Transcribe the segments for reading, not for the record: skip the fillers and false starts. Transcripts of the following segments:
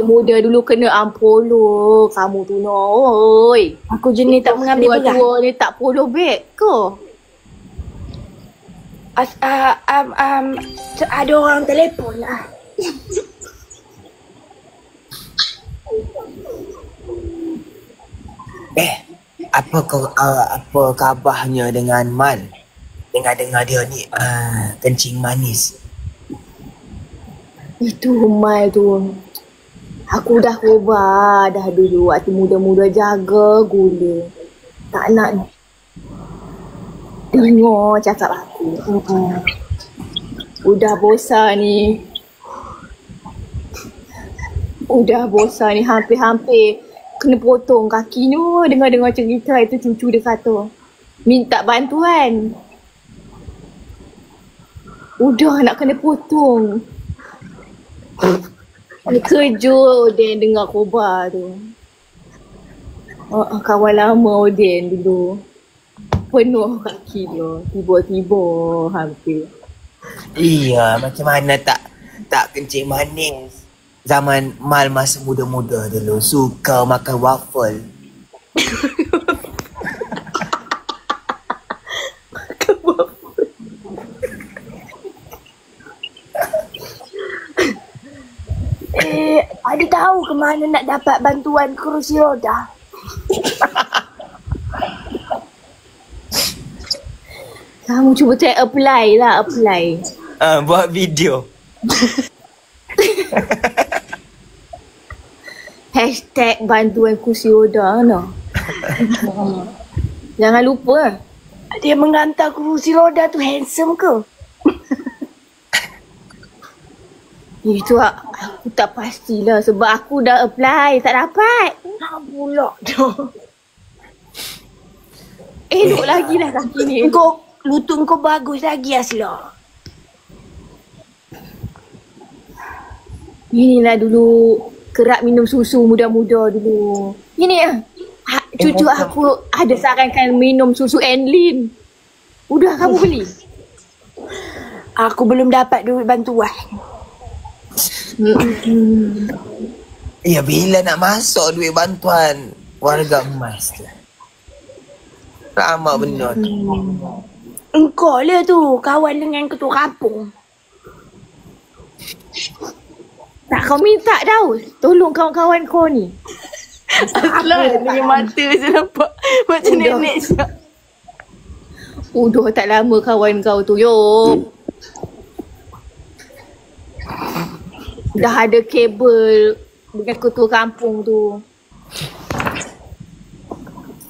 muda dulu kena ampolo. Kamu tu oi. Aku jenis tak mengambil berat. Tua ni tak polo beg ke? Ada orang telefon lah. Apa khabarnya dengan Mal? Dengar dia ni kencing manis. Itu Mal tu. Aku dah ubah dah dulu waktu muda-muda jaga gula. Tak nak dengar cakap aku. Udah bosan ni. Hampir-hampir kena potong kaki ni. Dengar-dengar cerita itu cucu dia kata. Minta bantuan. Udah nak kena potong. Kejut Oden dengar khabar tu. Kawan lama Oden dulu. Penuh kaki dia. Tiba-tiba hampir. Iya, macam mana tak kencing manis. Zaman Mal masa muda-muda dulu suka makan waffle. Ada tahu ke mana nak dapat bantuan kerusi roda? Kamu cuba try apply. Buat video. Hashtag bantuan kursi roda no. Jangan lupa. Dia menghantar kerusi roda tu handsome ke? Itu aku tak pastilah sebab aku dah apply tak dapat. Pula tu. Elok lagi lah kaki ni. Lutut kau bagus lagi Asla. Inilah dulu kerap minum susu muda-muda dulu. Ini cucu aku ada sarankan minum susu Enlin. Udah kamu beli? Aku belum dapat duit bantuan. Ya bila nak masuk duit bantuan warga emas tu. Lama benar tu. Engkau lah tu kawan dengan ketua kampung. Tak kau minta tau. Tolong kawan-kawan kau ni. Asla dengan mata saya nampak macam nenek siap. Udah tak lama kawan kau tu yo. Dah ada kabel dengan ketua kampung tu.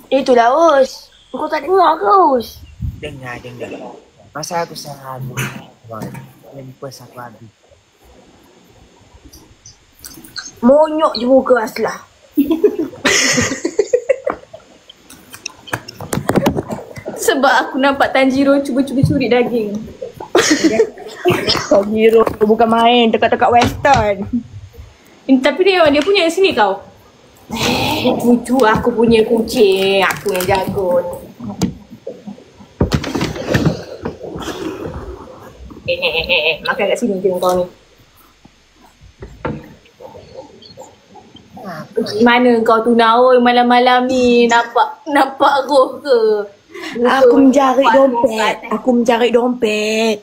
Itulah Us. Kau tak dengar ke Us? Dengar. Masa aku salah lepas aku habis. Monyok je muka Aslah. Sebab aku nampak Tanjiro cuba-cuba curi daging. Tanjiro bukan main dekat-dekat Western. Tapi dia punya yang sini kau. Cucu aku punya kucing. Aku yang jaga. Makan kat sini je kau ni. Mana kau tu Naoi malam-malam ni? Nampak roh ke? Aku mencari dompet.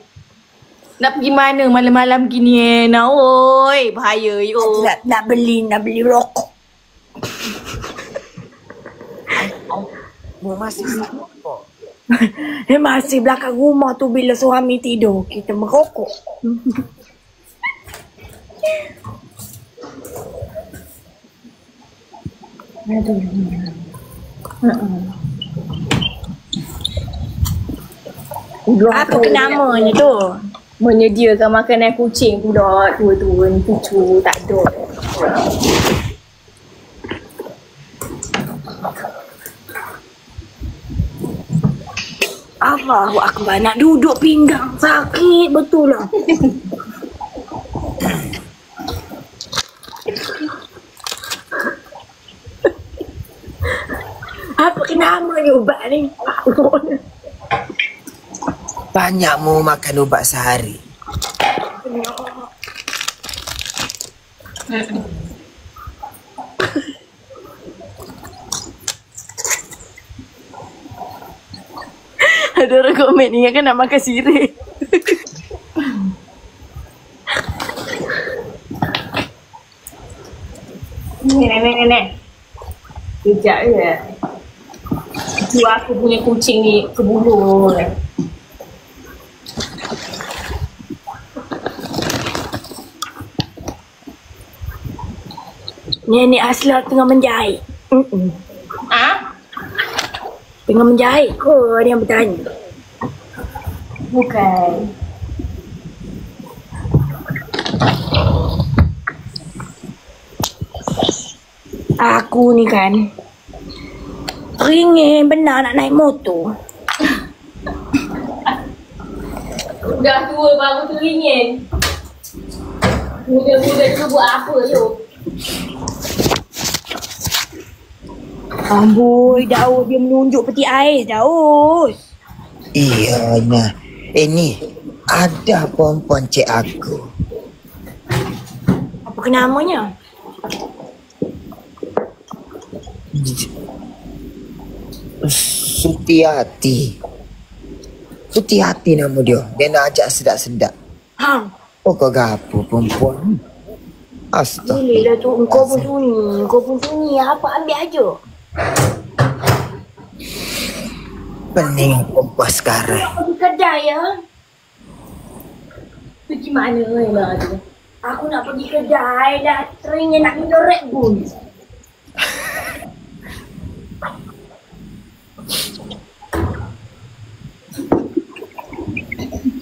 Nak pergi mana malam-malam gini Naoi? Bahaya yo. Nak beli rokok. Masih rokok. Masih belakang rumah tu bila suami tidur kita merokok. Apa ke namanya tu? Menyediakan makanan kucing pula. Tua-tua ni cucu tak ada. Allahu Akbar, nak duduk pinggang sakit betul lah. Apa namanya ubat ni? Banyak mu makan ubat sehari. Ada orang komen ni kan nak makan sirih. Nenek. Kejap je. Itu aku punya kucing ni kebulu. Nenek Asla tengah menjahit. Ah? Tengah menjahit ke dia bertanya? Bukan. Aku ni kan ringin benar nak naik motor. Dah tua baru teringin. Muda-muda tu buat apa tu? Amboi, Daus dia menunjuk peti ais, Daus. Iya, nah. Ni ada perempuan cik aku. Apa namanya? Sutiati. Sutiati nama dia. Dia nak ajak sedap-sedap. Hang, Oh, kau gapo perempuan? Astaga. boleh dah tu. Engkau pun sunyi. Apa ambil aja. Pening perempuan sekarang. Pergi kedai ya. Pergi mana lah tu? Aku nak pergi kedai dah teringin nak minum Red Bull.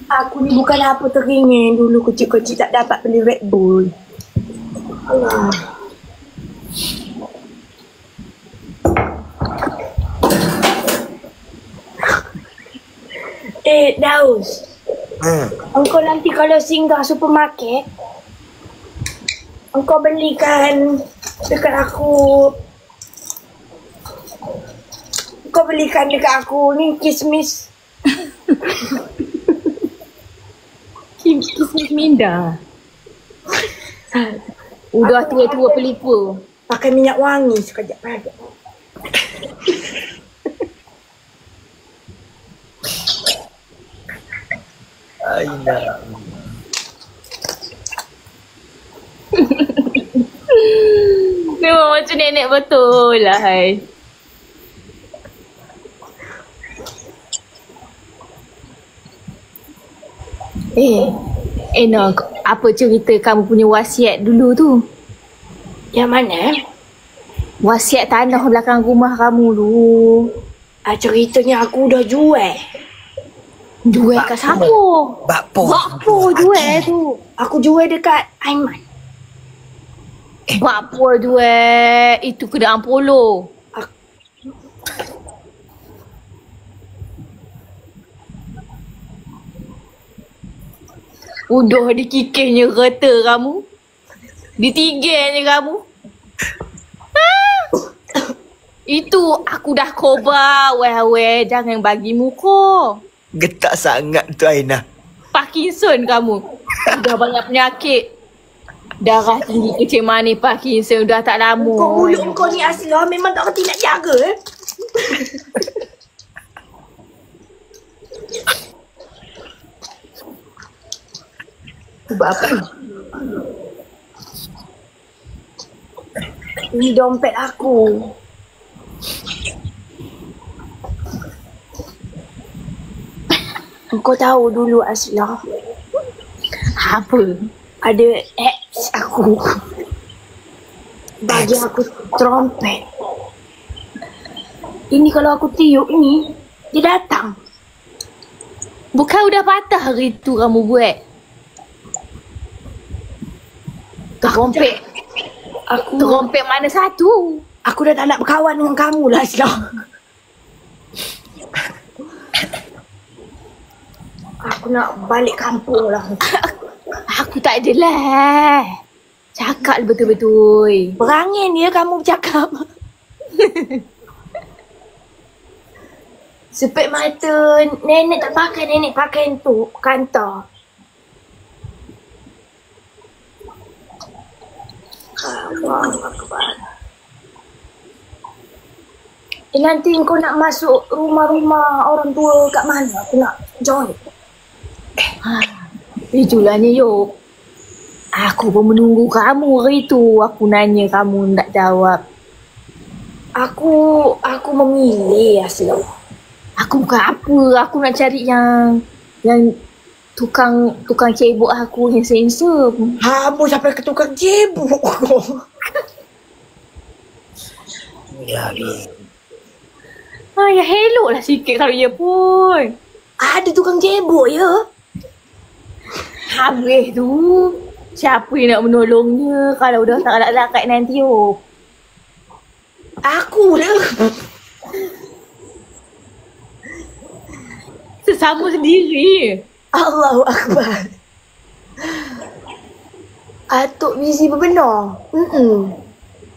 Aku ni bukan apa teringin. Dulu kecil-kecil tak dapat beli Red Bull. Allah. Daus. Engkau nanti kalau singgah supermarket, engkau belikan dekat aku. Engkau belikan dekat aku ni kismis. Kismis minda. Udah tua-tua pelipur. Pakai minyak wangi sekejap lagi. Aina. Memang macam nenek betul lah, hai. Noh, apa cerita kamu punya wasiat dulu tu? Yang mana? Wasiat tanah belakang rumah kamu dulu. Ceritanya aku dah jual. Jual kat siapa? Bakpo. Bakpo jual tu. Aku jual dekat Aiman. Bakpo jual. Itu kedai Ampolo. Udah dikikihnya kereta kamu. Ditiganya kamu. Itu aku dah kobar. Weh, jangan bagi muka. Getak sangat tu Aina. Parkinson kamu. Dah banyak penyakit. Darah tinggi kecil manis Parkinson dah tak lama. Kau mulut kau ni Asla memang tak kerti nak jaga Buat apa? Ini dompet aku. Kau tahu dulu Asla Apa? ada apps aku bagi aku trompet. Ini kalau aku tiup ni dia datang. Bukan udah patah hari tu kamu buat? Terompet. Terompet mana satu? Aku dah tak nak berkawan dengan kamu lah Asla. Aku nak balik kampung lah. Aku tak adalah. Cakap betul-betul. Berangin dia kamu bercakap. Sepet mata nenek tak pakai, nenek pakai tu kantor. Allahu Akbar. Nanti kau nak masuk rumah-rumah orang tua kat mana? Aku nak join. Itulah ni Yop. Aku pun menunggu kamu hari tu. Aku nanya kamu tak jawab. Aku memilih asal. Aku bukan apa. Aku nak cari yang tukang cebok aku yang handsome. Hamu sampai ke tukang cebok. Ya, Ya hello lah sikit kalau ya pun. Ada tukang cebok ya? Habis tu. Siapa yang nak menolongnya kalau dah tak lakat nanti Yop? Aku lah. Sesama sendiri. Allahu Akbar. Atuk busy berbenar.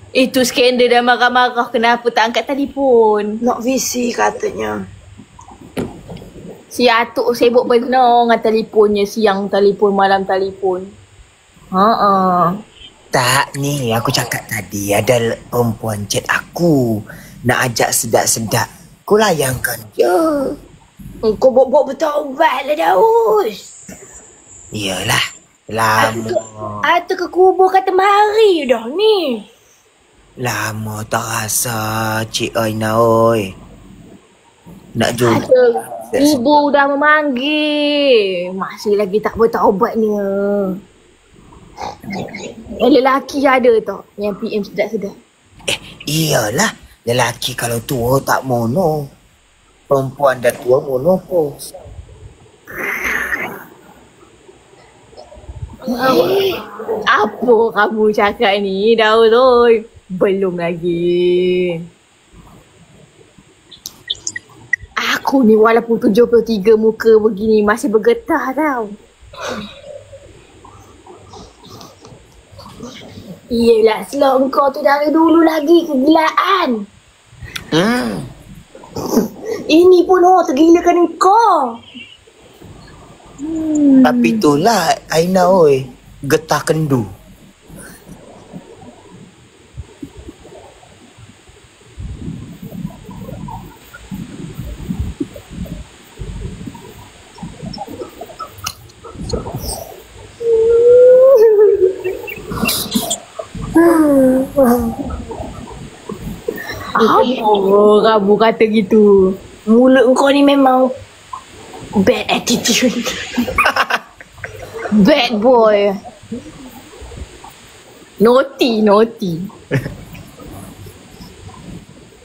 Itu skandal dah marah-marah kenapa tak angkat telefon. Nak visi katanya. Si Atuk sibuk benar dengan telefonnya. Siang telefon, malam telefon. Tak ni aku cakap tadi ada perempuan chat aku nak ajak sedap-sedap. Kau layankan je. Kau bok-bok bertaubat lah Daus. Iyalah, lama. Atau ke kubur kata mari dah ni. Lama tak rasa Cik Aina oi. Nak jumpa. Ibu dah memanggil. Masih lagi tak bertaubatnya. Lelaki ada tak yang PM sedap-sedap? Iyalah. Lelaki kalau tua tak mono. Perempuan dah tua mono pun. Apa kamu cakap ni Daud oi? Belum lagi. Aku ni walaupun 73 muka begini masih bergetah tau. Iyalah selok engkau tu dari dulu lagi kegilaan. Ini pun tergilakan engkau. Tapi itulah Aina oi. Getah kendu. Apa kamu kata gitu? Mulut engkau ni memang bad attitude. Bad boy. Naughty.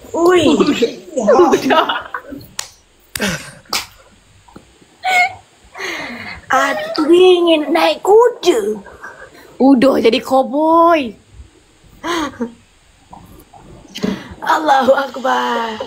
Ui. Aku ingin naik kuda. Udah jadi cowboy. Allahu Akbar.